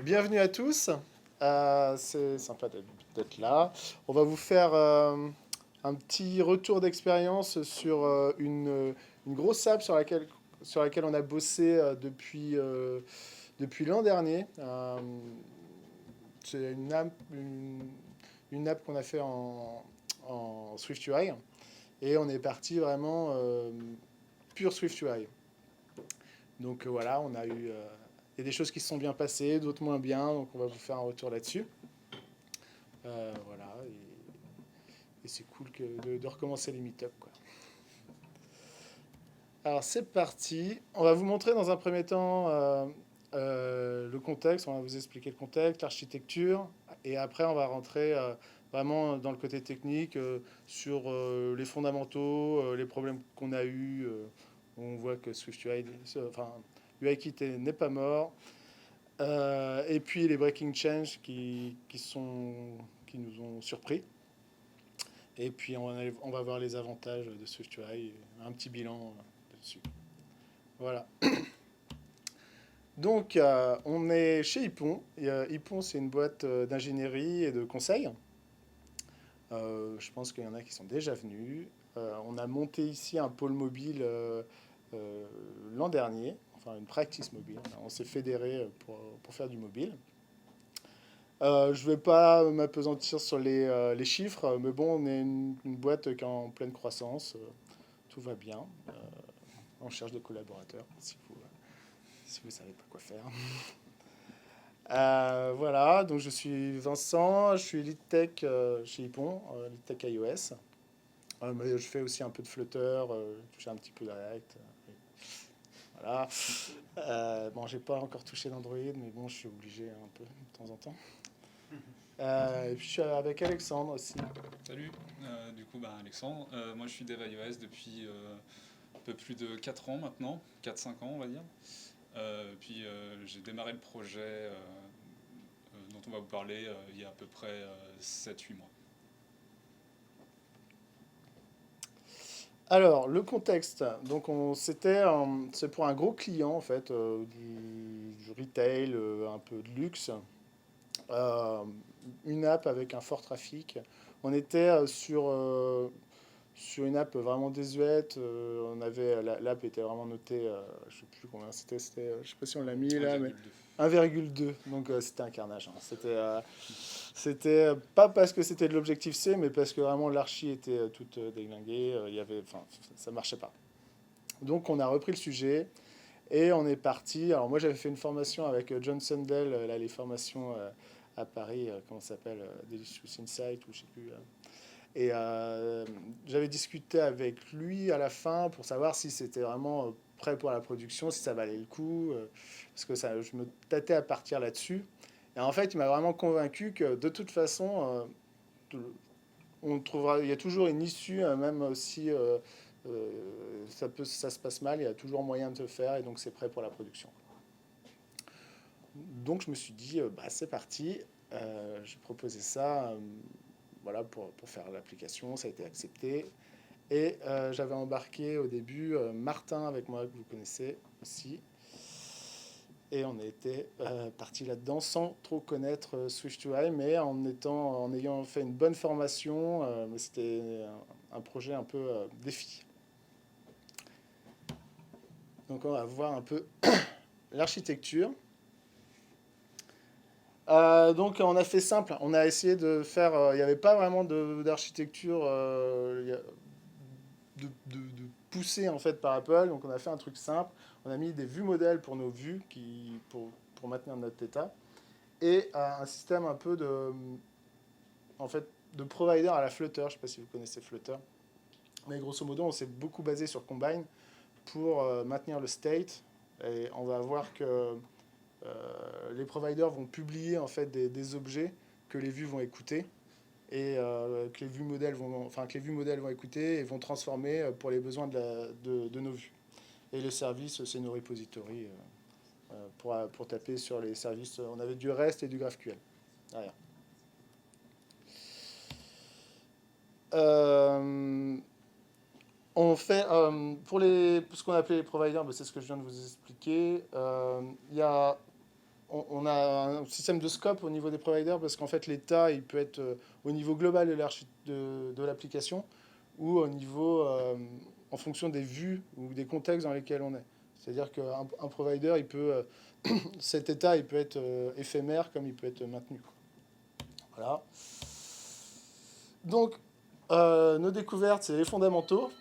Bienvenue à tous. C'est sympa d'être là. On va vous faire un petit retour d'expérience sur une grosse app sur laquelle on a bossé depuis l'an dernier. C'est une app qu'on a fait en SwiftUI et on est parti vraiment pur SwiftUI. Donc voilà, il y a des choses qui se sont bien passées, d'autres moins bien, donc on va vous faire un retour là-dessus. Voilà, et c'est cool de recommencer les meet-up, quoi. Alors c'est parti, on va vous montrer dans un premier temps le contexte, on va vous expliquer le contexte, l'architecture, et après on va rentrer vraiment dans le côté technique, sur les fondamentaux, les problèmes qu'on a eus. On voit que SwiftUI, enfin, UIKit n'est pas mort. Et puis les breaking change qui nous ont surpris. Et puis on va voir les avantages de SwiftUI, un petit bilan dessus. Voilà. Donc on est chez Ypon. Ypon, c'est une boîte d'ingénierie et de conseil. Je pense qu'il y en a qui sont déjà venus. On a monté ici un pôle mobile l'an dernier, enfin une practice mobile. On s'est fédéré pour faire du mobile. Je ne vais pas m'apesantir sur les chiffres, mais bon, on est une boîte qui est en pleine croissance. Tout va bien. On cherche des collaborateurs si vous savez pas quoi faire. Voilà, donc je suis Vincent, je suis lead tech chez Ypon, lead tech iOS. Mais je fais aussi un peu de Flutter, je touche un petit peu de React. Voilà. Bon, j'ai pas encore touché d'Android, mais bon, je suis obligé un peu de temps en temps. Et puis je suis avec Alexandre aussi. Salut, du coup Alexandre, moi je suis dev iOS depuis un peu plus de 4 ans maintenant, 4-5 ans on va dire. Puis j'ai démarré le projet dont on va vous parler il y a à peu près 7-8 mois. Alors, le contexte, donc c'est pour un gros client en fait, du retail, un peu de luxe, euh, une app avec un fort trafic. On était sur une app vraiment désuète. L'app était vraiment notée, je sais plus combien je sais pas si on l'a mis là, mais 1,2. 1,2. Donc c'était un carnage, hein. C'était pas parce que c'était de l'objectif C, mais parce que vraiment l'archi était toute déglinguée. Enfin, ça marchait pas. Donc on a repris le sujet et on est parti. Alors moi j'avais fait une formation avec John Sundell, là, les formations à Paris, comment ça s'appelle, Delicious Insight ou je sais plus. Et j'avais discuté avec lui à la fin pour savoir si c'était vraiment prêt pour la production, si ça valait le coup, parce que je me tâtais à partir là-dessus. Et en fait, il m'a vraiment convaincu que de toute façon, il y a toujours une issue, même si ça se passe mal, il y a toujours moyen de le faire, et donc c'est prêt pour la production. Donc je me suis dit, bah, c'est parti, j'ai proposé ça, voilà, pour faire l'application, ça a été accepté. Et j'avais embarqué au début Martin avec moi, que vous connaissez aussi. Et on était parti là-dedans sans trop connaître Swift2I, mais en ayant fait une bonne formation. Mais c'était un projet un peu défi. Donc on va voir un peu l'architecture. Donc on a fait simple, on a essayé de faire, il n'y avait pas vraiment d'architecture de poussée en fait par Apple, donc on a fait un truc simple, on a mis des vues modèles pour nos vues pour maintenir notre état, et un système un peu en fait, de provider à la Flutter, je ne sais pas si vous connaissez Flutter, mais grosso modo on s'est beaucoup basé sur Combine pour maintenir le state, et on va voir que les providers vont publier en fait des objets que les vues vont écouter que les vues modèles vont écouter et vont transformer pour les besoins de nos vues. Et le service, c'est nos repositories pour taper sur les services. On avait du REST et du GraphQL derrière. Euh, on fait pour ce qu'on appelait les providers, ben, c'est ce que je viens de vous expliquer. Il y a on a un système de scope au niveau des providers parce qu'en fait, l'état, il peut être au niveau global de l'application ou au niveau, en fonction des vues ou des contextes dans lesquels on est. C'est-à-dire qu'un provider, cet état, il peut être éphémère comme il peut être maintenu. Voilà. Donc, nos découvertes, c'est les fondamentaux.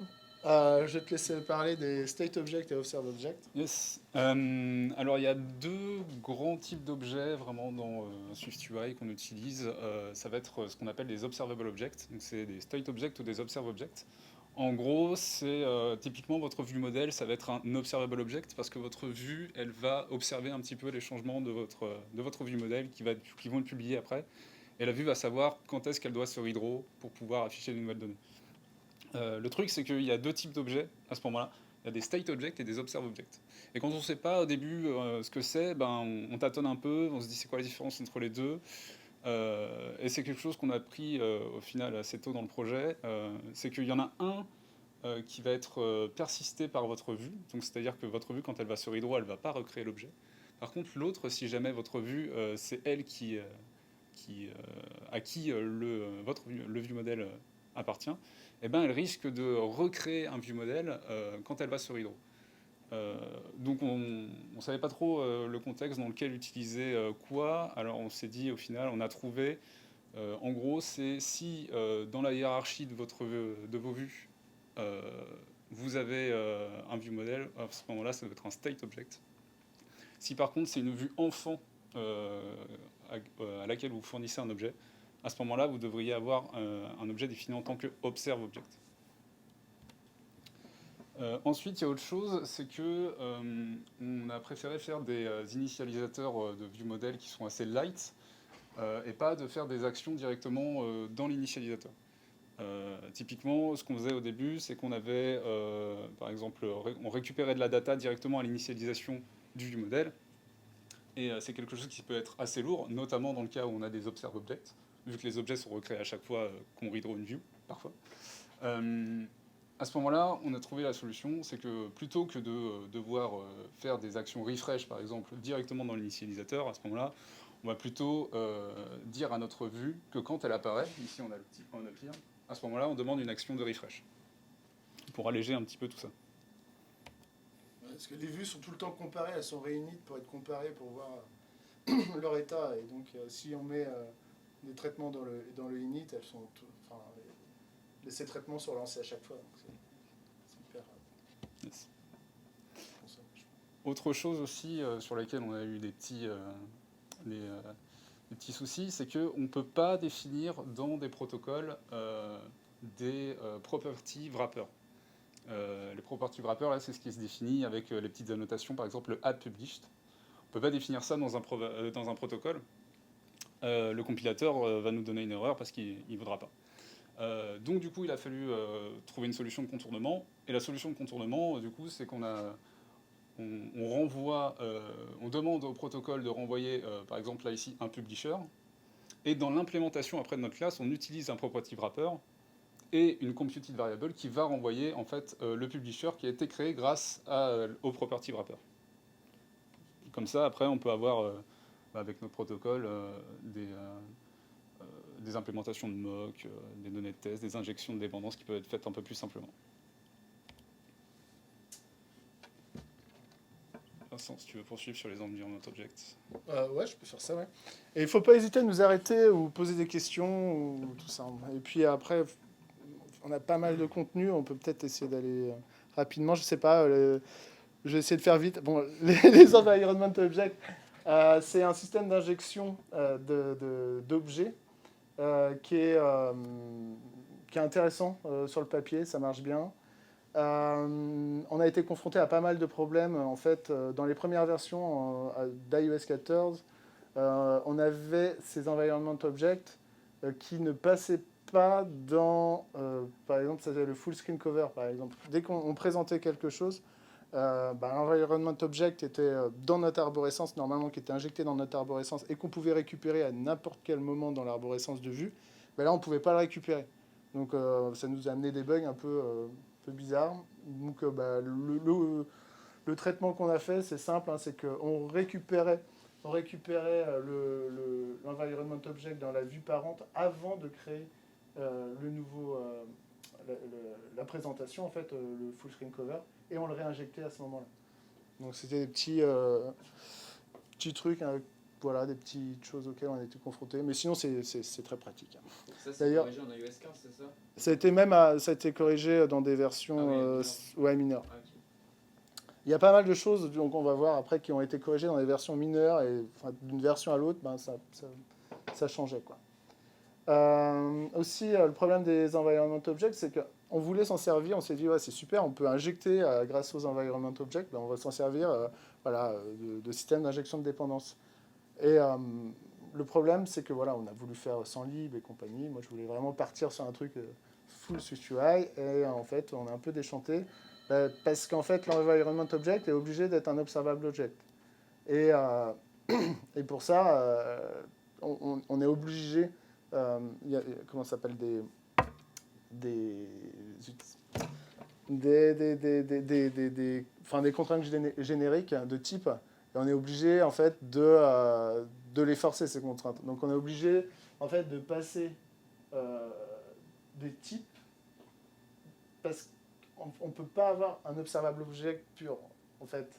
Je vais te laisser parler des state object et observe object. Yes. Alors il y a deux grands types d'objets vraiment dans SwiftUI qu'on utilise. Ça va être ce qu'on appelle des observable objects. Donc c'est des state objects ou des observe objects. En gros, c'est typiquement votre vue modèle, ça va être un observable object parce que votre vue, elle va observer un petit peu les changements de votre vue modèle qui vont être publiés après. Et la vue va savoir quand est-ce qu'elle doit se redraw pour pouvoir afficher de nouvelles données. Le truc, c'est qu'il y a deux types d'objets à ce moment-là. Il y a des state objects et des observe objects. Et quand on ne sait pas au début ce que c'est, ben, on tâtonne un peu, on se dit c'est quoi la différence entre les deux. Et c'est quelque chose qu'on a appris au final assez tôt dans le projet. C'est qu'il y en a un qui va être persisté par votre vue. Donc c'est-à-dire que votre vue, quand elle va se redraw, elle ne va pas recréer l'objet. Par contre, l'autre, si jamais votre vue, c'est elle à qui le view model appartient, eh ben, elle risque de recréer un view model quand elle va se redraw. Donc on ne savait pas trop le contexte dans lequel utiliser quoi. Alors on s'est dit au final, on a trouvé, en gros, c'est si dans la hiérarchie de vos vues, vous avez un view model, à ce moment-là, ça doit être un state object. Si par contre c'est une vue enfant à laquelle vous fournissez un objet, à ce moment-là, vous devriez avoir un objet défini en tant que observe object. Ensuite, il y a autre chose, c'est que on a préféré faire des initialisateurs de ViewModel qui sont assez light et pas de faire des actions directement dans l'initialisateur. Typiquement, ce qu'on faisait au début, c'est qu'on avait, par exemple, on récupérait de la data directement à l'initialisation du ViewModel. Et c'est quelque chose qui peut être assez lourd, notamment dans le cas où on a des observe objects, vu que les objets sont recréés à chaque fois qu'on redraw une view, parfois. À ce moment-là, on a trouvé la solution, c'est que plutôt que de devoir faire des actions refresh, par exemple, directement dans l'initialisateur, à ce moment-là, on va plutôt dire à notre vue que quand elle apparaît, ici on a le petit point appear, à ce moment-là, on demande une action de refresh, pour alléger un petit peu tout ça. Parce que les vues sont tout le temps comparées, elles sont réunies pour être comparées, pour voir leur état. Et donc, si on met des traitements dans le init, ces traitements sont lancés à chaque fois. Donc c'est hyper. Yes. Autre chose aussi sur laquelle on a eu des petits soucis, c'est qu'on ne peut pas définir dans des protocoles des property wrappers. Les property wrappers, là, c'est ce qui se définit avec les petites annotations, par exemple le add published. On ne peut pas définir ça dans un protocole. Le compilateur va nous donner une erreur parce qu'il ne voudra pas. Donc du coup, il a fallu trouver une solution de contournement. Et la solution de contournement, du coup, c'est qu'on demande au protocole de renvoyer, par exemple là ici, un publisher. Et dans l'implémentation après de notre classe, on utilise un property wrapper et une computed variable qui va renvoyer en fait le publisher qui a été créé grâce au property wrapper. Comme ça, après, on peut avoir avec notre protocole des implémentations de mock, des données de test, des injections de dépendance qui peuvent être faites un peu plus simplement. Vincent, si tu veux poursuivre sur les environment objects. Ouais, je peux faire ça, ouais. Et il ne faut pas hésiter à nous arrêter ou poser des questions ou tout ça. Et puis après, on a pas mal de contenu, on peut peut-être essayer d'aller rapidement, je sais pas, je vais essayer de faire vite. Bon, les environment objects, c'est un système d'injection d'objets qui est intéressant sur le papier, ça marche bien. On a été confronté à pas mal de problèmes. En fait, dans les premières versions d'iOS 14, on avait ces environment objects qui ne passaient pas dans, par exemple, ça s'appelle le full screen cover, par exemple. Dès qu'on présentait quelque chose, l'environment object était dans notre arborescence, normalement, qui était injecté dans notre arborescence et qu'on pouvait récupérer à n'importe quel moment dans l'arborescence de vue. Là, on ne pouvait pas le récupérer. Donc, ça nous a amené des bugs un peu bizarres. Donc, le traitement qu'on a fait, c'est simple, hein, c'est qu'on récupérait on récupérait l'environment object dans la vue parente avant de créer le nouveau, la présentation, en fait, le full screen cover, et on le réinjectait à ce moment-là. Donc c'était des petits trucs, hein, voilà, des petites choses auxquelles on a été confrontés. Mais sinon, c'est très pratique. Ça, c'est corrigé en iOS 15, c'est ça? Ça a été corrigé dans des versions mineures. Ah, ok. Il y a pas mal de choses, donc on va voir après, qui ont été corrigées dans des versions mineures, et enfin, d'une version à l'autre, ben, ça changeait, quoi. Aussi, le problème des environment objects, c'est qu'on voulait s'en servir, on s'est dit, ouais, c'est super, on peut injecter, grâce aux environment objects, ben, on va s'en servir voilà, de système d'injection de dépendance. Et le problème, c'est que voilà, on a voulu faire sans lib et compagnie. Moi, je voulais vraiment partir sur un truc full SwiftUI, et en fait, on a un peu déchanté, parce qu'en fait, l'environment object est obligé d'être un observable object. Et pour ça, on est obligé, comment ça s'appelle, des contraintes génériques de type, et on est obligé en fait de les forcer, ces contraintes. Donc on est obligé en fait de passer des types, parce qu'on ne peut pas avoir un observable object pur en fait.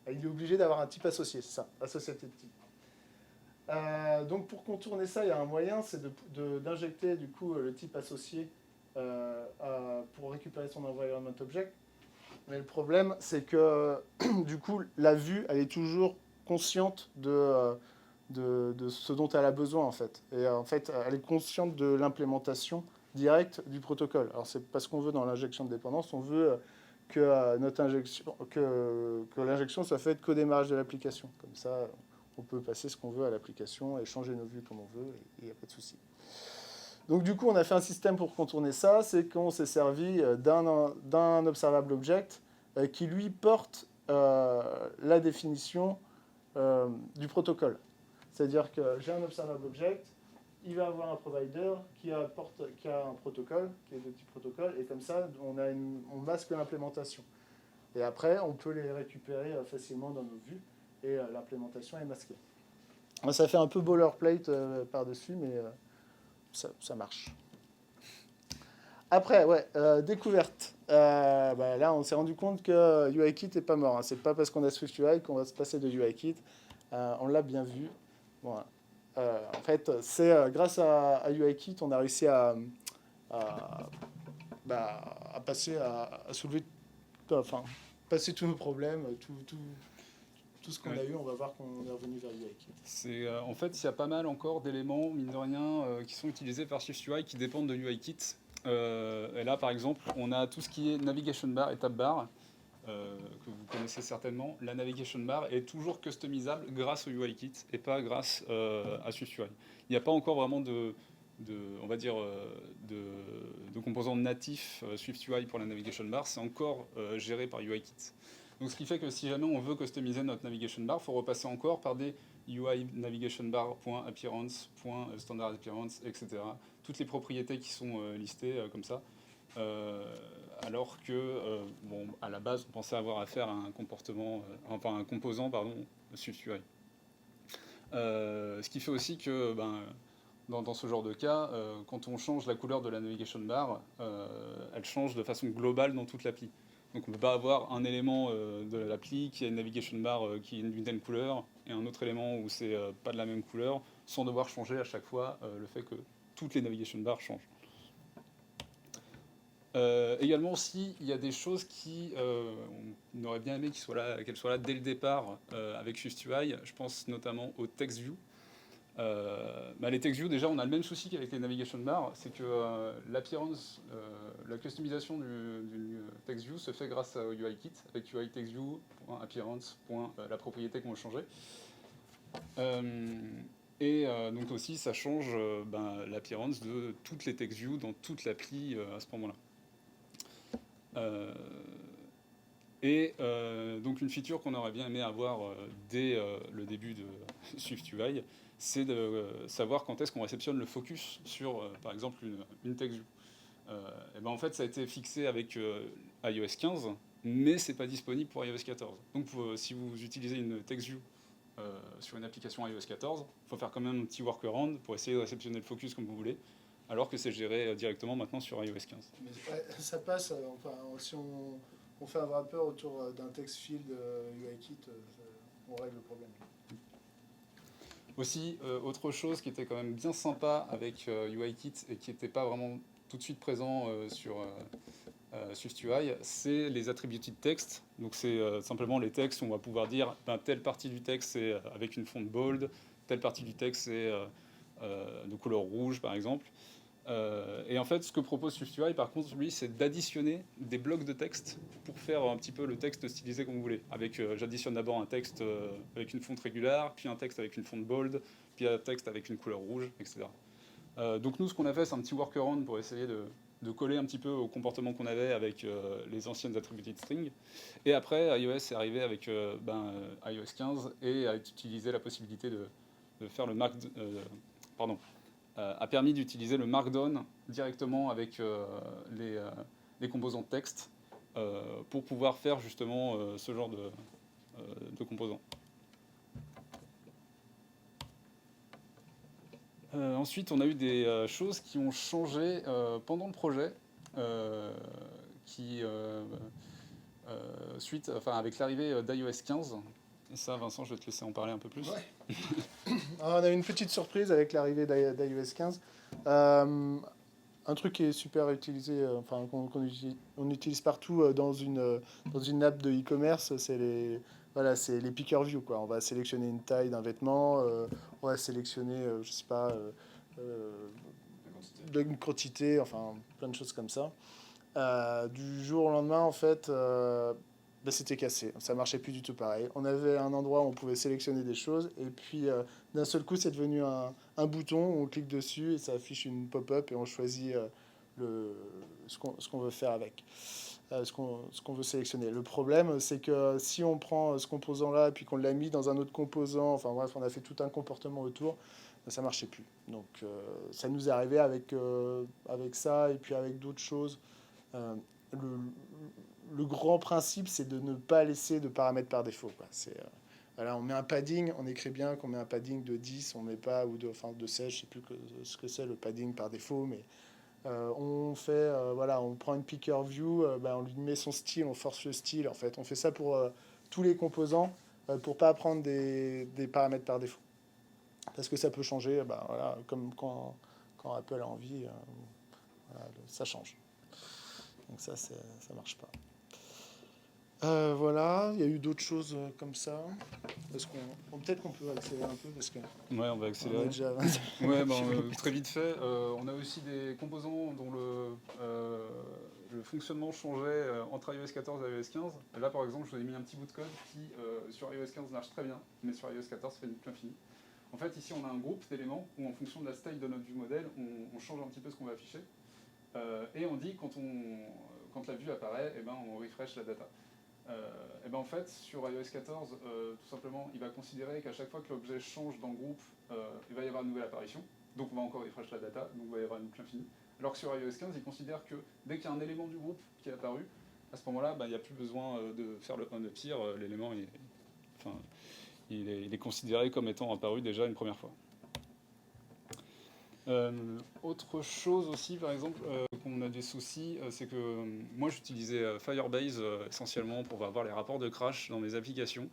Il est obligé d'avoir un type associé, c'est ça, associative type. Donc pour contourner ça, il y a un moyen, c'est d'injecter du coup le type associé pour récupérer son environment object. Mais le problème, c'est que du coup, la vue, elle est toujours consciente de ce dont elle a besoin, en fait. Et en fait, elle est consciente de l'implémentation directe du protocole. Alors, c'est parce qu'on veut dans l'injection de dépendance, on veut que l'injection soit faite qu'au démarrage de l'application. Comme ça, on peut passer ce qu'on veut à l'application et changer nos vues comme on veut, et il n'y a pas de souci. Donc du coup, on a fait un système pour contourner ça, c'est qu'on s'est servi d'un observable object qui lui porte la définition du protocole. C'est-à-dire que j'ai un observable object, il va avoir un provider qui a un protocole, qui est de type protocole, et comme ça, on masque l'implémentation. Et après, on peut les récupérer facilement dans nos vues, et l'implémentation est masquée. Ça fait un peu boilerplate par-dessus, mais ça marche. Après, ouais, découverte. Là, on s'est rendu compte que UIKit n'est pas mort. Hein. C'est pas parce qu'on a SwiftUI qu'on va se passer de UIKit. On l'a bien vu. Voilà. En fait, c'est grâce à UIKit, on a réussi à passer, à soulever, enfin, passer tous nos problèmes, tout ce qu'on a eu. On va voir qu'on est revenu vers UIKit. En fait, il y a pas mal encore d'éléments, mine de rien, qui sont utilisés par SwiftUI qui dépendent de UIKit. Et là, par exemple, on a tout ce qui est navigation bar et tab bar, que vous connaissez certainement. La navigation bar est toujours customisable grâce au UIKit et pas grâce à SwiftUI. Il n'y a pas encore vraiment de composants natifs SwiftUI pour la navigation bar. C'est encore géré par UIKit. Donc, ce qui fait que si jamais on veut customiser notre navigation bar, il faut repasser encore par des UI navigation bar.appearance, standard appearance, etc. Toutes les propriétés qui sont listées comme ça. Alors que, à la base, on pensait avoir affaire à un composant SwiftUI. Ce qui fait aussi que, dans ce genre de cas, quand on change la couleur de la navigation bar, elle change de façon globale dans toute l'appli. Donc on ne peut pas avoir un élément de l'appli qui a une navigation bar qui est d'une telle couleur et un autre élément où c'est pas de la même couleur, sans devoir changer à chaque fois le fait que toutes les navigation bars changent. Également aussi, il y a des choses on aurait bien aimé qu'elles soient là dès le départ avec SwiftUI. Je pense notamment au TextView. Les TextView, déjà, on a le même souci qu'avec les navigation bars, c'est que l'appearance, la customisation du TextView se fait grâce au UIKit, avec UI TextView.appearance, la propriété qu'on veut changer. Donc aussi, ça change l'appearance de toutes les TextView dans toute l'appli à ce moment-là. Donc une feature qu'on aurait bien aimé avoir dès le début de SwiftUI, c'est de savoir quand est-ce qu'on réceptionne le focus sur, par exemple, une TextView. En fait, ça a été fixé avec iOS 15, mais c'est pas disponible pour iOS 14. Donc si vous utilisez une TextView sur une application iOS 14, il faut faire quand même un petit workaround pour essayer de réceptionner le focus comme vous voulez, alors que c'est géré directement maintenant sur iOS 15. Mais ouais, ça passe, enfin, si on fait un wrapper autour d'un text field UIKit, on règle le problème. Aussi, autre chose qui était quand même bien sympa avec UIKit et qui n'était pas vraiment tout de suite présent sur SwiftUI, c'est les attributed text. Donc c'est simplement les textes où on va pouvoir dire telle partie du texte c'est avec une fonte bold, telle partie du texte c'est de couleur rouge par exemple. Et en fait, ce que propose SwiftUI, par contre, lui, c'est d'additionner des blocs de texte pour faire un petit peu le texte stylisé comme vous voulez. J'additionne d'abord un texte avec une fonte régulière, puis un texte avec une fonte bold, puis un texte avec une couleur rouge, etc. Donc nous, ce qu'on a fait, c'est un petit workaround pour essayer de coller un petit peu au comportement qu'on avait avec les anciennes attributed strings. Et après, iOS est arrivé avec iOS 15 et a utilisé la possibilité de faire le a permis d'utiliser le Markdown directement avec les composants de texte pour pouvoir faire justement ce genre de composants. Ensuite, on a eu des choses qui ont changé pendant le projet, avec l'arrivée d'iOS 15. Et ça, Vincent, je vais te laisser en parler un peu plus. Ouais. Alors, on a eu une petite surprise avec l'arrivée d'iOS 15. Un truc qui est super utilisé, qu'on utilise partout dans une app de e-commerce, c'est les picker view, quoi. On va sélectionner une taille d'un vêtement, on va sélectionner, je sais pas, une quantité, enfin plein de choses comme ça. Du jour au lendemain, en fait, c'était cassé. Ça marchait plus du tout pareil. On avait un endroit où on pouvait sélectionner des choses, et puis d'un seul coup, c'est devenu un bouton, on clique dessus et ça affiche une pop-up et on choisit ce qu'on veut faire avec, ce qu'on veut sélectionner. Le problème, c'est que si on prend ce composant-là et puis qu'on l'a mis dans un autre composant, enfin bref, on a fait tout un comportement autour, ça marchait plus. Donc ça nous est arrivé avec ça et puis avec d'autres choses. Le grand principe, c'est de ne pas laisser de paramètres par défaut, quoi. Voilà, on met un padding, on écrit bien qu'on met un padding de 10, on met pas, ou de 16, je sais plus ce que c'est le padding par défaut, mais on prend une picker view, on lui met son style, on force le style, en fait. On fait ça pour tous les composants, pour pas prendre des paramètres par défaut. Parce que ça peut changer, comme quand Apple a envie, ça change. Donc ça marche pas. Voilà, il y a eu d'autres choses comme ça. Peut-être qu'on peut accélérer un peu parce que. Ouais, on va accélérer. Déjà... ouais, très vite fait. On a aussi des composants dont le fonctionnement changeait entre iOS 14 et iOS 15. Et là, par exemple, je vous ai mis un petit bout de code qui, sur iOS 15, marche très bien, mais sur iOS 14, fait une plein fini. En fait, ici, on a un groupe d'éléments où, en fonction de la style de notre vue modèle, on change un petit peu ce qu'on va afficher. Et on dit, quand la vue apparaît, on refresh la data. En fait, sur iOS 14, tout simplement, il va considérer qu'à chaque fois que l'objet change dans le groupe, il va y avoir une nouvelle apparition. Donc on va encore refresh la data, donc il va y avoir une boucle infinie. Alors que sur iOS 15, il considère que dès qu'il y a un élément du groupe qui est apparu, à ce moment-là, il n'y a plus besoin de faire le on up here, l'élément il est considéré comme étant apparu déjà une première fois. Autre chose aussi, par exemple, qu'on a des soucis, c'est que moi j'utilisais Firebase essentiellement pour avoir les rapports de crash dans mes applications.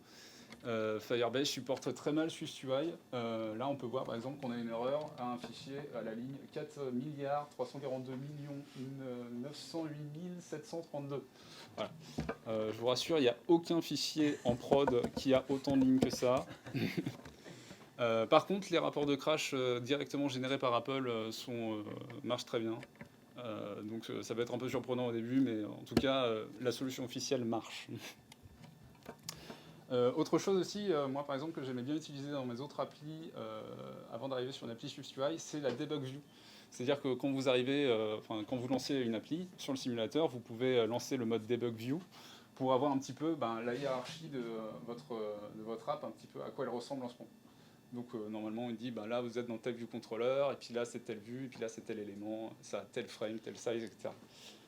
Firebase supporte très mal SwiftUI. Là on peut voir par exemple qu'on a une erreur à un fichier à la ligne 4 908 732. Voilà. Je vous rassure, il n'y a aucun fichier en prod qui a autant de lignes que ça. Par contre, les rapports de crash directement générés par Apple marchent très bien. Donc ça va être un peu surprenant au début, mais en tout cas, la solution officielle marche. Autre chose aussi, moi par exemple, que j'aimais bien utiliser dans mes autres applis, avant d'arriver sur une appli SwiftUI, c'est la debug view. C'est-à-dire que quand vous arrivez, quand vous lancez une appli sur le simulateur, vous pouvez lancer le mode debug view pour avoir un petit peu la hiérarchie de votre app, un petit peu à quoi elle ressemble en ce moment. Donc normalement, il dit, là, vous êtes dans tel view controller, et puis là, c'est telle vue, et puis là, c'est tel élément, ça a tel frame, tel size, etc.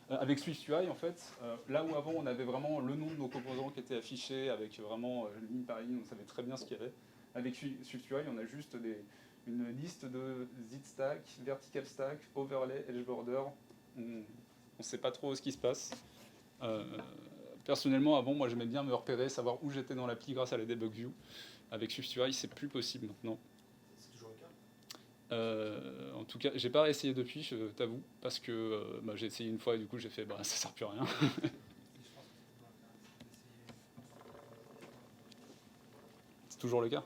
Avec SwiftUI, en fait, là où avant, on avait vraiment le nom de nos composants qui était affiché, avec vraiment ligne par ligne, on savait très bien ce qu'il y avait. Avec SwiftUI, on a juste une liste de zip stack, vertical stack, overlay, edge border. On ne sait pas trop ce qui se passe. Personnellement, avant, moi, j'aimais bien me repérer, savoir où j'étais dans l'appli grâce à la debug view. Avec SwiftUI, c'est plus possible maintenant. C'est toujours le cas. En tout cas, j'ai pas réessayé depuis, je t'avoue, parce que j'ai essayé une fois et du coup j'ai fait, ça sert plus à rien. C'est toujours le cas.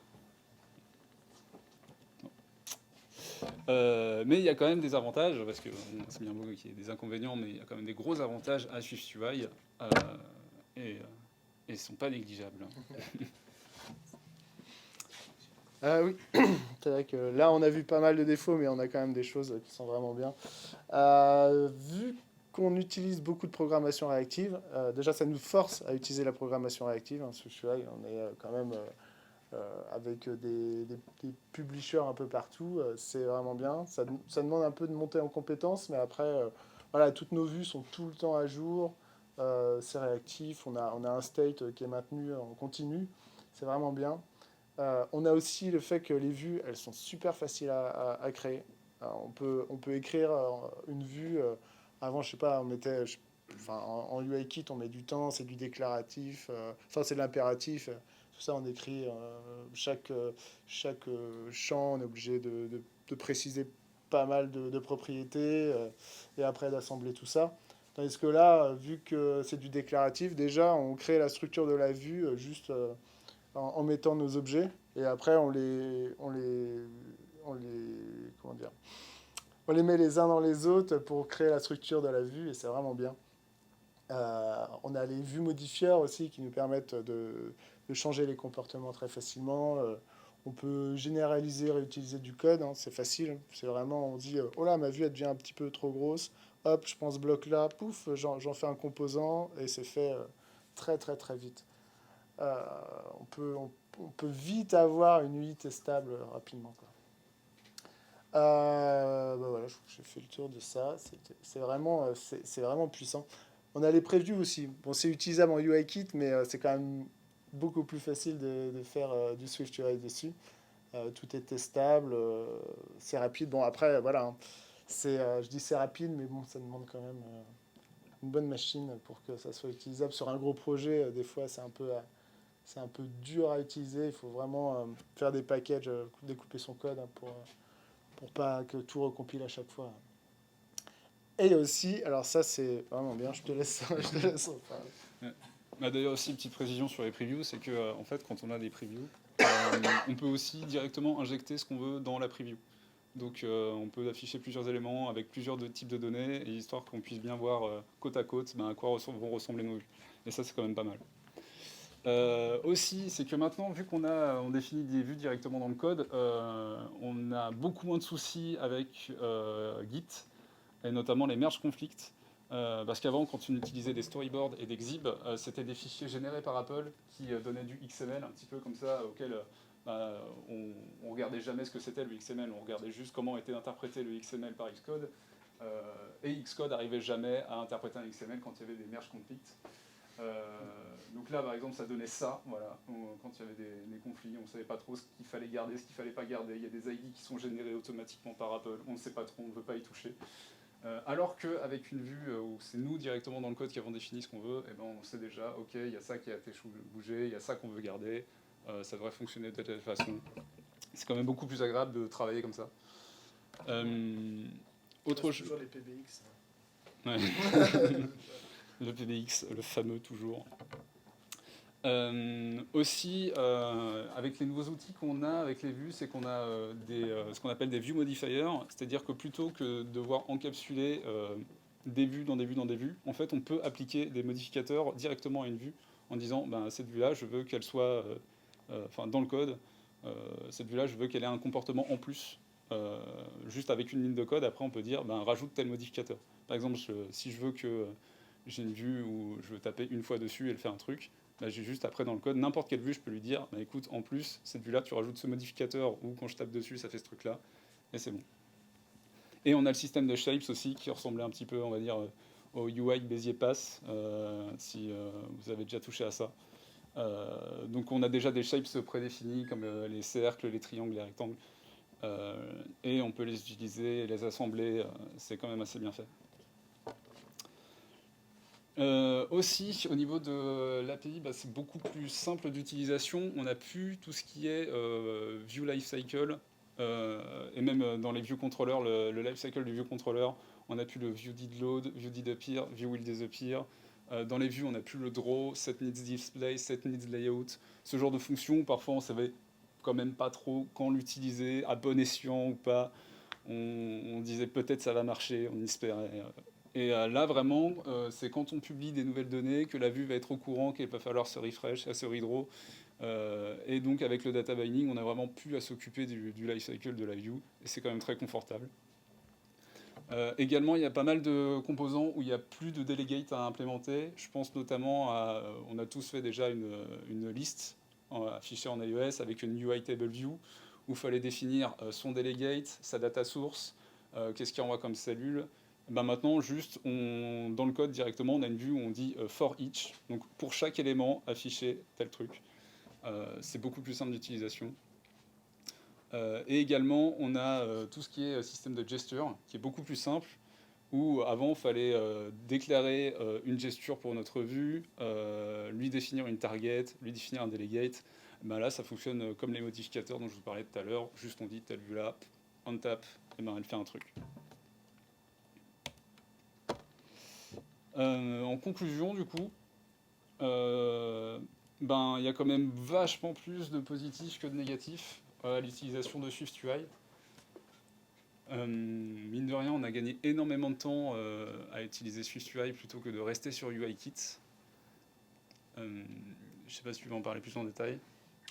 Mais il y a quand même des avantages, parce que c'est bien beau qu'il y ait des inconvénients, mais il y a quand même des gros avantages à SwiftUI, et ils ne sont pas négligeables. Oui, c'est vrai que là, on a vu pas mal de défauts, mais on a quand même des choses qui sont vraiment bien. Vu qu'on utilise beaucoup de programmation réactive, déjà, ça nous force à utiliser la programmation réactive. SwiftUI, on est quand même avec des publishers un peu partout. C'est vraiment bien. Ça demande un peu de monter en compétences, mais après, voilà, toutes nos vues sont tout le temps à jour. C'est réactif. On a un state qui est maintenu en continu. C'est vraiment bien. On a aussi le fait que les vues, elles sont super faciles à créer. On peut écrire une vue. Avant, je sais pas, on mettait, en UIKit, on met du temps, c'est du déclaratif, c'est de l'impératif. Tout ça, on écrit chaque champ, on est obligé de préciser pas mal de propriétés et après d'assembler tout ça. Tandis que là, vu que c'est du déclaratif, déjà, on crée la structure de la vue juste en mettant nos objets et après comment dire, on les met les uns dans les autres pour créer la structure de la vue et c'est vraiment bien. On a les vues modifieurs aussi qui nous permettent de changer les comportements très facilement. On peut généraliser, réutiliser du code, hein, c'est facile. C'est vraiment, on dit, oh là, ma vue, elle devient un petit peu trop grosse. Hop, je prends ce bloc-là, pouf, j'en fais un composant et c'est fait très, très, très vite. Euh, on peut vite avoir une UI testable rapidement, quoi. Voilà, je crois que j'ai fait le tour de ça. C'est vraiment puissant. On a les previews aussi. Bon, c'est utilisable en UIKit, mais c'est quand même beaucoup plus facile de faire du SwiftUI dessus. Tout est testable, c'est rapide. Bon, après, voilà, hein, je dis c'est rapide, mais bon, ça demande quand même une bonne machine pour que ça soit utilisable. Sur un gros projet, des fois, c'est un peu dur à utiliser. Il faut vraiment faire des packages, découper son code hein, pour pas que tout recompile à chaque fois. Et aussi, alors ça c'est vraiment bien, je te laisse en parler. D'ailleurs aussi, une petite précision sur les previews, c'est que en fait, quand on a des previews, on peut aussi directement injecter ce qu'on veut dans la preview. Donc on peut afficher plusieurs éléments avec plusieurs types de données, et histoire qu'on puisse bien voir côte à côte à quoi vont ressembler nos vues. Et ça, c'est quand même pas mal. Aussi, c'est que maintenant, vu on définit des vues directement dans le code, on a beaucoup moins de soucis avec Git, et notamment les merge conflicts. Parce qu'avant, quand on utilisait des storyboards et des xib, c'était des fichiers générés par Apple qui donnaient du XML un petit peu comme ça, auquel on regardait jamais ce que c'était le XML, on regardait juste comment était interprété le XML par Xcode, et Xcode n'arrivait jamais à interpréter un XML quand il y avait des merge conflicts. Donc là, par exemple, ça donnait ça, voilà. Quand il y avait des conflits, on ne savait pas trop ce qu'il fallait garder, ce qu'il ne fallait pas garder. Il y a des ID qui sont générés automatiquement par Apple, on ne sait pas trop, on ne veut pas y toucher. Alors qu'avec une vue où c'est nous directement dans le code qui avons défini ce qu'on veut, eh ben on sait déjà, ok, il y a ça qui a été bougé, il y a ça qu'on veut garder, ça devrait fonctionner de telle façon. C'est quand même beaucoup plus agréable de travailler comme ça. Autre chose. Toujours les PBX. Ouais. Le PBX, le fameux toujours. Aussi, avec les nouveaux outils qu'on a avec les vues, c'est qu'on a ce qu'on appelle des view modifiers, c'est-à-dire que plutôt que de devoir encapsuler des vues dans des vues dans des vues, en fait, on peut appliquer des modificateurs directement à une vue en disant, cette vue-là, je veux qu'elle soit, dans le code, cette vue-là, je veux qu'elle ait un comportement en plus, juste avec une ligne de code. Après, on peut dire, rajoute tel modificateur. Par exemple, si je veux que j'ai une vue où je veux taper une fois dessus et elle fait un truc, j'ai juste après dans le code, n'importe quelle vue, je peux lui dire, écoute, en plus, cette vue-là, tu rajoutes ce modificateur, ou quand je tape dessus, ça fait ce truc-là, et c'est bon. Et on a le système de shapes aussi, qui ressemblait un petit peu, on va dire, au UI Bézier Pass, si vous avez déjà touché à ça. Donc on a déjà des shapes prédéfinis comme les cercles, les triangles, les rectangles. Et on peut les utiliser et les assembler, c'est quand même assez bien fait. Aussi, au niveau de l'API, c'est beaucoup plus simple d'utilisation. On n'a plus tout ce qui est view lifecycle, et même dans les view controllers, le lifecycle du view controller, on n'a plus le view did load, view did appear, view will disappear. Dans les views, on n'a plus le draw, set needs display, set needs layout. Ce genre de fonction, parfois on savait quand même pas trop quand l'utiliser, à bon escient ou pas. On disait peut-être ça va marcher, on espérait. Et là, vraiment, c'est quand on publie des nouvelles données que la vue va être au courant qu'il va falloir se refresh, se redraw. Et donc, avec le data binding, on a vraiment pu à s'occuper du lifecycle de la view. Et c'est quand même très confortable. Également, il y a pas mal de composants où il n'y a plus de delegate à implémenter. Je pense notamment à... On a tous fait déjà une liste affichée en iOS avec une UI table view où il fallait définir son delegate, sa data source, qu'est-ce qu'il envoie comme cellule. Maintenant, juste, dans le code directement, on a une vue où on dit for each. Donc, pour chaque élément, afficher tel truc. C'est beaucoup plus simple d'utilisation. Et également, on a tout ce qui est système de gesture, qui est beaucoup plus simple, où avant, il fallait déclarer une gesture pour notre vue, lui définir une target, lui définir un delegate. Là, ça fonctionne comme les modificateurs dont je vous parlais tout à l'heure. Juste, on dit telle vue-là, on tape, et elle fait un truc. En conclusion, du coup, il y a quand même vachement plus de positifs que de négatifs à l'utilisation de SwiftUI. Mine de rien, on a gagné énormément de temps à utiliser SwiftUI plutôt que de rester sur UIKit. Je sais pas si tu veux en parler plus en détail.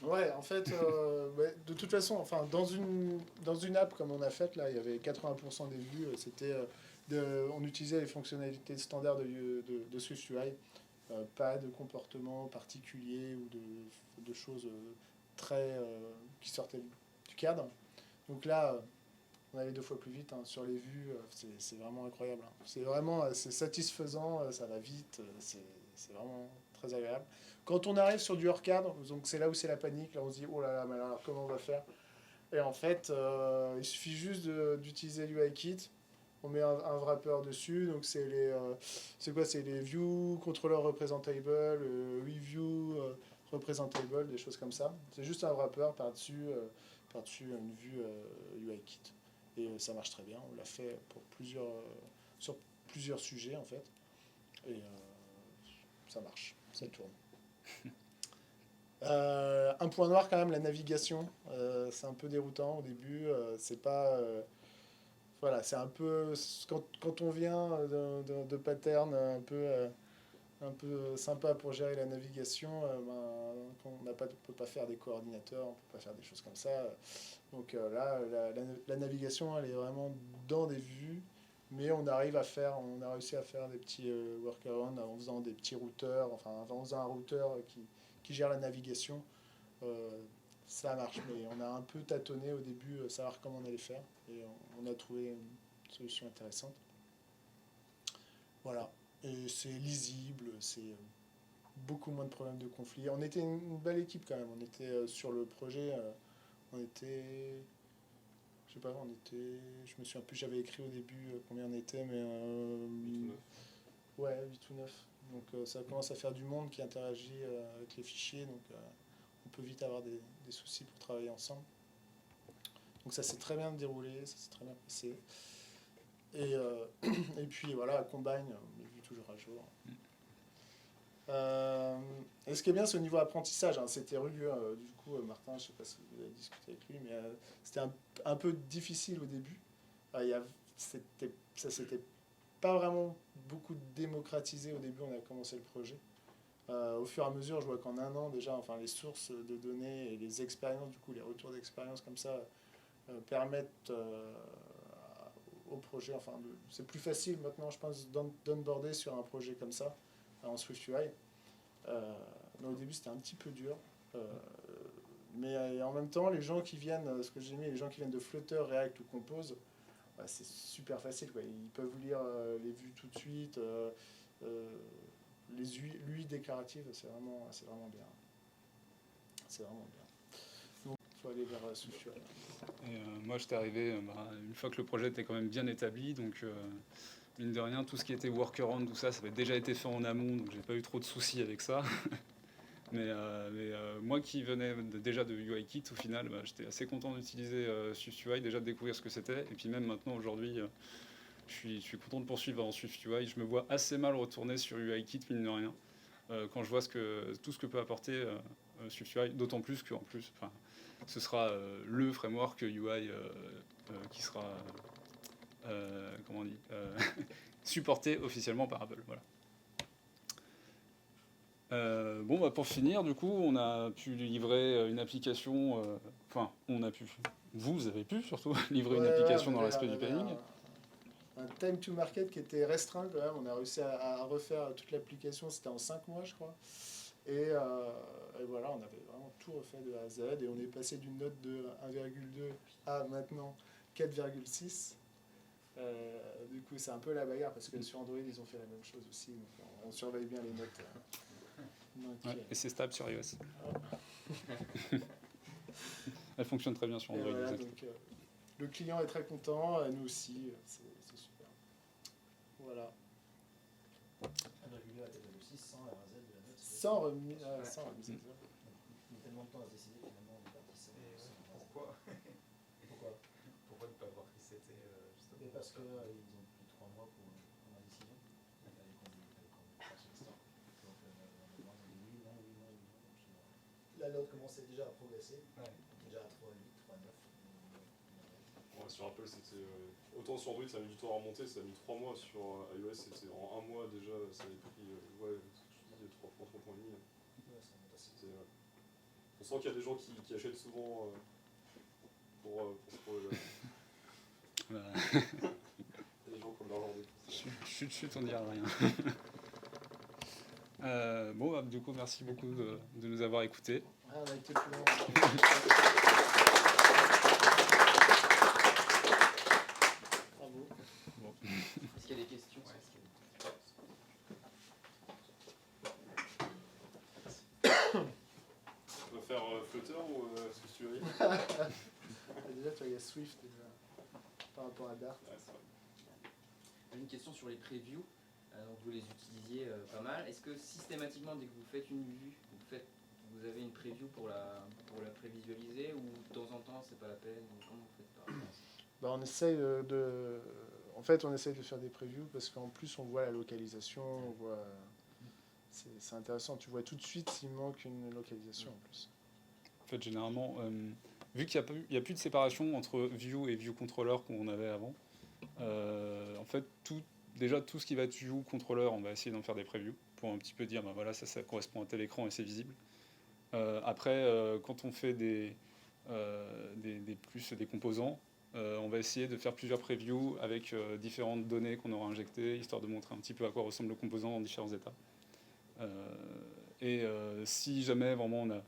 Ouais, en fait, de toute façon, enfin, dans une app comme on a fait, là, il y avait 80% des vues, on utilisait les fonctionnalités standards de SwiftUI, pas de comportement particulier ou de choses très qui sortaient du cadre. Donc là, on allait 2 fois plus vite, hein. Sur les vues, c'est vraiment incroyable, hein. C'est satisfaisant, ça va vite, c'est vraiment très agréable. Quand on arrive sur du hors cadre, donc c'est là où c'est la panique, là on se dit oh là là, mais alors comment on va faire? Et en fait, il suffit juste d'utiliser l'UIKit. On met un wrapper dessus, donc c'est quoi? C'est les view controller representable, review representable, des choses comme ça. C'est juste un wrapper par-dessus une vue UIKit. Et ça marche très bien. On l'a fait sur plusieurs sujets en fait. Et ça marche, ça tourne. Un point noir quand même, la navigation. C'est un peu déroutant au début. C'est pas... voilà, c'est un peu... Quand on vient de patterns un peu sympa pour gérer la navigation, on peut pas faire des coordinateurs, on peut pas faire des choses comme ça. Donc là, la navigation, elle est vraiment dans des vues, mais on a réussi à faire des petits workarounds en faisant des petits routeurs, enfin en faisant un routeur qui gère la navigation. Ça marche, mais on a un peu tâtonné au début, savoir comment on allait faire, et on a trouvé une solution intéressante. Voilà, et c'est lisible, c'est beaucoup moins de problèmes de conflit. On était une belle équipe quand même, on était sur le projet, on était... Je sais pas, je me souviens plus, j'avais écrit au début combien on était, mais... 8 ou 9. Ouais, 8 ou 9. Donc ça commence à faire du monde qui interagit avec les fichiers, donc on peut vite avoir des soucis pour travailler ensemble. Donc ça s'est très bien déroulé, ça s'est très bien passé. Et puis voilà, Combine, on est vu toujours à jour. Et ce qui est bien, c'est au niveau apprentissage, hein. C'était rugueux. Du coup, Martin, je sais pas si vous avez discuté avec lui, mais c'était un peu difficile au début. Ça s'était pas vraiment beaucoup démocratisé au début, on a commencé le projet. Au fur et à mesure, je vois qu'en un an déjà, enfin, les sources de données et les expériences, du coup, les retours d'expérience comme ça permettent au projet, enfin, c'est plus facile maintenant, je pense, d'onboarder sur un projet comme ça en SwiftUI. Mais au début, c'était un petit peu dur. Mais en même temps, les gens qui viennent, ce que j'ai mis, les gens qui viennent de Flutter, React ou Compose, c'est super facile, quoi. Ils peuvent lire les vues tout de suite. Les UI déclaratives, c'est vraiment bien. c'est vraiment bien. Donc, il faut aller vers SwiftUI. Et moi, j'étais arrivé une fois que le projet était quand même bien établi, donc mine de rien, tout ce qui était workaround, tout ça, ça avait déjà été fait en amont, donc j'ai pas eu trop de soucis avec ça. mais moi qui venais déjà de UIKit, au final, j'étais assez content d'utiliser SwiftUI, déjà de découvrir ce que c'était, et puis même maintenant, aujourd'hui, je suis content de poursuivre en SwiftUI. Je me vois assez mal retourner sur UIKit, mine de rien, quand je vois tout ce que peut apporter SwiftUI, d'autant plus qu'en plus, ce sera le framework UI qui sera comment on dit supporté officiellement par Apple. Voilà. Pour finir, du coup, on a pu livrer une application. Vous avez pu surtout livrer une application dans l'aspect du pairing. Un time to market qui était restreint quand même. On a réussi à refaire toute l'application. C'était en 5 mois, je crois. Et voilà, on avait vraiment tout refait de A à Z. Et on est passé d'une note de 1,2 à maintenant 4,6. Du coup, c'est un peu la bagarre parce que sur Android, ils ont fait la même chose aussi. Donc on surveille bien les notes. Et c'est stable sur iOS. Elle fonctionne très bien sur Android. Voilà, donc, le client est très content, nous aussi, c'est super. Voilà. 1,2 à 4,6 sans RZ de la note. Sans remise à zéro. Il y a tellement de temps à se décider, finalement, on est parti sans RZ. Pourquoi ne pas avoir resetté Mais parce qu'ils ont pris 3 mois pour prendre la décision. Il fallait qu'on fasse le start. Donc, on a dit oui, non. La note commençait déjà à progresser. Ouais. Déjà à 3,8, 3,9. Ouais, sur Apple, c'était. Autant sur Android, ça a mis du temps à remonter, ça a mis 3 mois. Sur iOS, c'était en 1 mois déjà, ça avait pris. Ouais, je dis 3 points et demi. Ouais, ça monte assez. On sent qu'il y a des gens qui achètent souvent pour ce projet-là. Il y a des gens qui ont de l'argent. Chut, on dira rien. Du coup, merci beaucoup de nous avoir écoutés. Ah, on a été plus loin. Bravo. Est-ce qu'il y a des questions? On va faire Flutter ou SwiftUI? Déjà, tu vois, il y a Swift déjà, par rapport à Dart. Ouais, c'est vrai. Une question sur les previews. Donc vous les utilisiez pas mal. Est-ce que systématiquement, dès que vous faites une vue, vous avez une preview pour la prévisualiser, ou de temps en temps, c'est pas la peine? Comment vous faites par rapport à ça? On essaye En fait, on essaye de faire des previews parce qu'en plus, on voit la localisation, on voit... C'est intéressant, tu vois tout de suite s'il manque une localisation en plus. En fait, généralement, vu qu'il n'y a plus de séparation entre view et view controller qu'on avait avant, en fait, tout ce qui va être view controller, on va essayer d'en faire des previews pour un petit peu dire, voilà, ça correspond à tel écran et c'est visible. Après, quand on fait des composants, on va essayer de faire plusieurs previews avec différentes données qu'on aura injectées, histoire de montrer un petit peu à quoi ressemble le composant dans différents états. Si jamais vraiment on a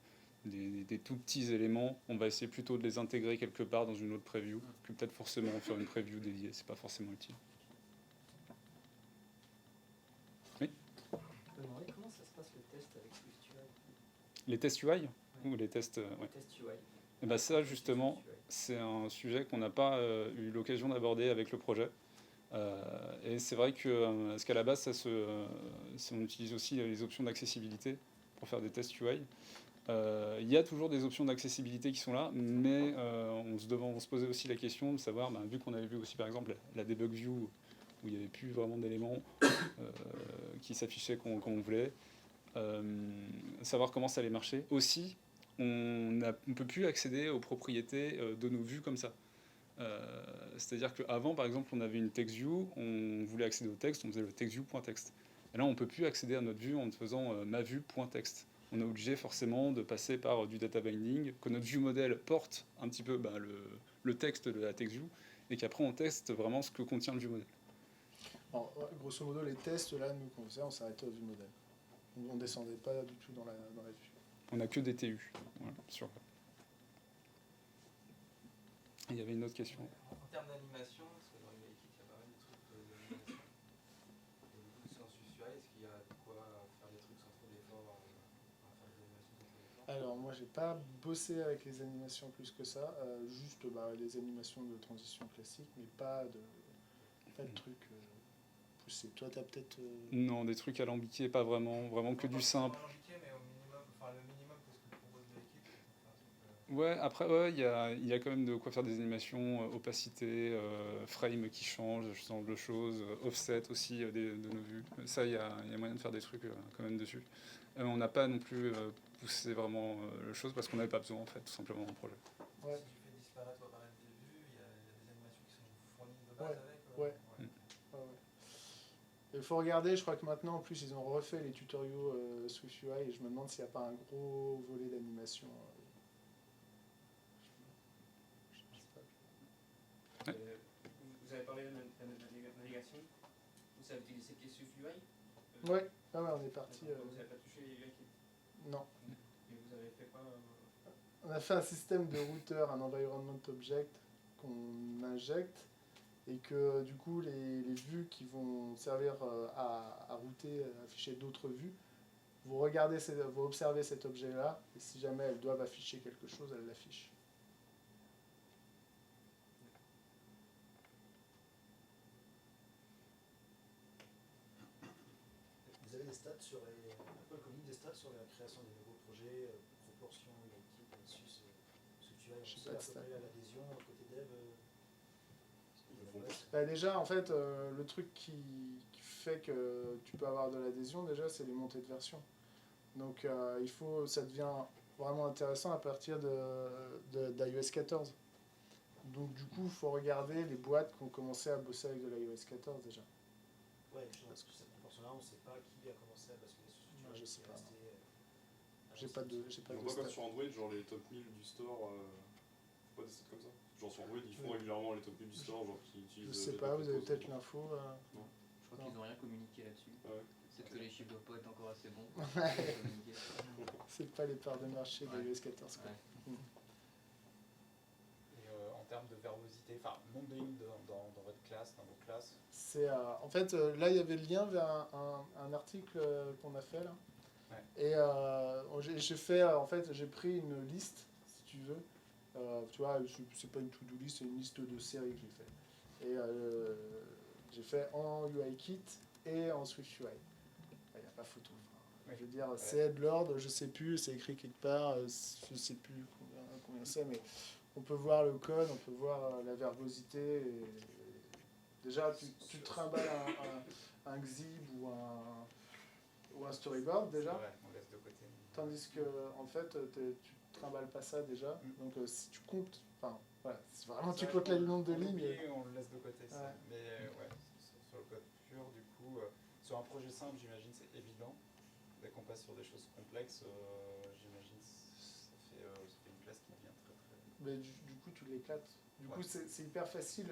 des tout petits éléments, on va essayer plutôt de les intégrer quelque part dans une autre preview, que peut-être forcément faire une preview dédiée, c'est pas forcément utile. Oui. Je me demandais comment ça se passe le test avec SwiftUI. Les tests UI ou les tests Le test UI. Et ça justement, c'est un sujet qu'on n'a pas eu l'occasion d'aborder avec le projet. Et c'est vrai que parce qu'à la base, on utilise aussi les options d'accessibilité pour faire des tests UI. Il y a toujours des options d'accessibilité qui sont là, mais on se posait aussi la question de savoir, vu qu'on avait vu aussi par exemple la debug view où il n'y avait plus vraiment d'éléments qui s'affichaient qu'on voulait, savoir comment ça allait marcher. Aussi, on ne peut plus accéder aux propriétés de nos vues comme ça. C'est-à-dire qu'avant, par exemple, on avait une text view, on voulait accéder au texte, on faisait le textView.text. Et là, on ne peut plus accéder à notre vue en faisant mavue.text. On est obligé forcément de passer par du data binding, que notre view model porte un petit peu le texte de la text view, et qu'après on teste vraiment ce que contient le view model. Alors, grosso modo, les tests, là, nous, qu'on faisait, on s'arrêtait au view model. On ne descendait pas du tout dans la vue. On n'a que des TU. Voilà, sur... Il y avait une autre question. En termes d'animation, parce que dans UIKit, il y a pas mal de trucs d'animation. Et du coup, sur SwiftUI, est-ce qu'il y a de quoi faire des trucs sans trop d'efforts, faire des animations sans trop d'efforts? Alors moi j'ai pas bossé avec les animations plus que ça, juste les animations de transition classiques, mais pas de trucs poussés. Toi t'as peut-être... Non, des trucs alambiqués, pas vraiment, vraiment que du simple. Mais au minimum, enfin le minimum pour ce que propose l'équipe, c'est faire un truc. Ouais, après, ouais, il y a quand même de quoi faire des animations, opacité, frame qui change, ce genre de choses, offset aussi de nos vues. Ça, il y a moyen de faire des trucs quand même dessus. On n'a pas non plus poussé vraiment le chose parce qu'on n'avait pas besoin, en fait, tout simplement, dans le projet. Ouais. Si tu fais disparaître ou apparaître des vues, il y a des animations qui sont fournies de base Ouais, avec. ouais. Ouais, ouais. Il faut regarder, je crois que maintenant en plus ils ont refait les tutoriaux SwiftUI et je me demande s'il n'y a pas un gros volet d'animation. Je sais pas. Vous avez parlé de la navigation. Vous savez utiliser quel SwiftUI Ouais, on est parti. Vous n'avez pas touché les UI Kit. Non. Et vous avez fait quoi On a fait un système de routeur, un environment object qu'on injecte et que du coup les vues qui vont servir à router, à afficher d'autres vues, vous observez cet objet-là et si jamais elles doivent afficher quelque chose, elles l'affichent. Vous avez des stats sur les. Apple communique des stats sur la création des nouveaux projets, proportion, l'équipe, versus ce que tu as. Je sais On pas de sait à peu près l'adhésion côté dev. Déjà, en fait, le truc qui fait que tu peux avoir de l'adhésion, déjà, c'est les montées de version. Donc, ça devient vraiment intéressant à partir d'iOS 14. Donc, du coup, il faut regarder les boîtes qui ont commencé à bosser avec de l'iOS 14 déjà. Ouais, parce que cette proportion-là, on ne sait pas qui a commencé à basculer sur ce Ouais, je sais pas. J'ai pas pas de Ils font pas stats. comme sur Android, genre les top 1000 du store, pas des stats comme ça. Genre sur Android, ils font régulièrement les top 1000 du store, genre qui utilisent. Je sais pas, vous avez peut-être l'info. Je crois qu'ils n'ont rien communiqué là-dessus. Ouais. Peut-être que les chiffres doivent pas être encore assez bons. C'est pas les parts de marché d'iOS 14. Quoi. Ouais. Et en termes de verbosité, enfin, nombre de lignes dans votre classe, dans vos classes. En fait, là, il y avait le lien vers un article qu'on a fait là. Ouais. Et j'ai pris une liste, si tu veux. Tu vois, c'est pas une to-do list, c'est une liste de séries que j'ai fait. Et j'ai fait en UIKit et en SwiftUI. Il n'y a pas photo. Enfin, je veux dire, c'est Edlord, je sais plus, c'est écrit quelque part, je sais plus combien c'est, mais on peut voir le code, on peut voir la verbosité. Et déjà, tu trimbales un Xib ou un storyboard déjà. Ouais, on laisse de côté. Tandis que en fait, tu trimbales pas ça déjà. Donc si tu comptes, si vraiment tu comptes le nombre de lignes. On le laisse de côté. Ça. Ouais. Mais sur le code pur, du coup, sur un projet simple, j'imagine c'est évident. Dès qu'on passe sur des choses complexes, j'imagine ça fait une classe qui devient très très. Mais du coup, tu l'éclates. Du coup, c'est hyper facile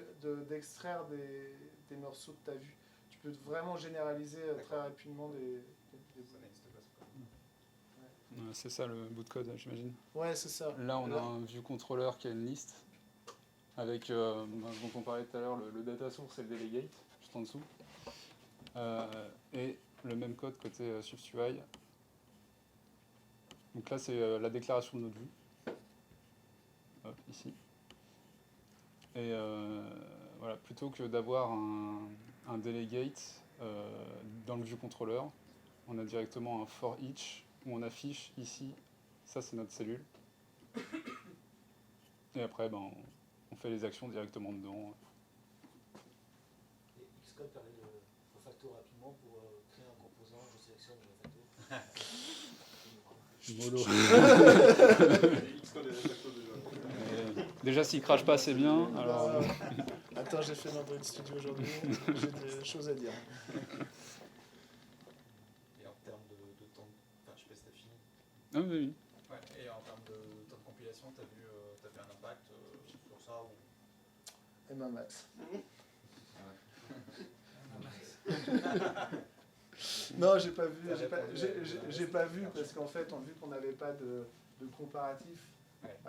d'extraire des morceaux de ta vue. Tu peux vraiment généraliser très rapidement des Ça n'existe pas, c'est pas. C'est ça le bout de code, j'imagine. Ouais, c'est ça. Là, on a un view controller qui a une liste avec, dont on parlait tout à l'heure, le data source et le delegate, juste en dessous. Et le même code côté SwiftUI. Donc là, c'est la déclaration de notre vue. Hop, ici. Et voilà, plutôt que d'avoir un delegate dans le view controller, on a directement un for each où on affiche ici, ça c'est notre cellule. Et après, on fait les actions directement dedans. Et Xcode permet de refacto rapidement pour créer un composant, je sélectionne, je refacto. Mollo. Xcode et refacto déjà. Déjà, s'il crache pas, c'est bien. Alors... Attends, j'ai fait l'Android Studio aujourd'hui, j'ai des choses à dire. Et en termes de temps, enfin, je sais pas si t'as fini. Ah oui. Ouais, et en termes de temps de compilation, t'as vu un impact sur ça ou... Max. Non, j'ai pas vu. J'ai pas vu parce qu'en fait, vu qu'on n'avait pas de comparatif,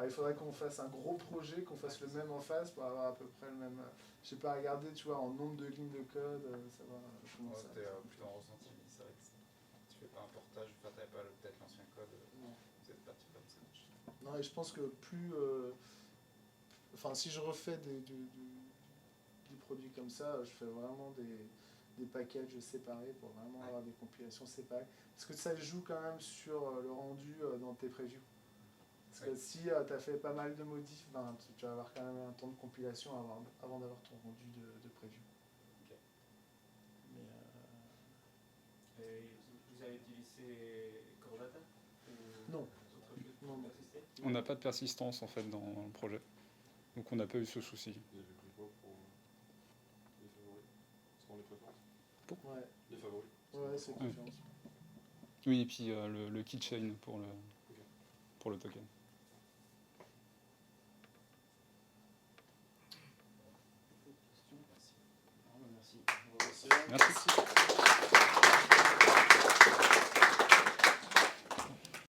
il faudrait qu'on fasse un gros projet, qu'on fasse le même en face pour avoir à peu près le même. J'ai pas regardé, tu vois, en nombre de lignes de code, savoir comment ça. T'es plutôt en ressenti, mais c'est vrai que tu fais pas un portage, enfin t'avais pas peut-être l'ancien code. Vous peut-être partir comme ça. Non, et je pense que plus... Enfin, si je refais des produits comme ça, je fais vraiment des packages séparés pour vraiment avoir des compilations séparées. Parce que ça joue quand même sur le rendu dans tes previews. Parce que si tu as fait pas mal de modifs, ben, tu vas avoir quand même un temps de compilation avant d'avoir ton rendu de preview. Ok. Mais, Et vous avez utilisé Core Data ou Non. autre chose Non, non. pour persister? On n'a pas de persistance en fait dans le projet. Donc on n'a pas eu ce souci. Vous avez pris quoi pour les favoris? C'est dans les préférences? ouais, Les favoris? ouais, c'est Ouais. préférence. Oui, et puis le keychain pour le token. Question. Merci. Merci. Merci.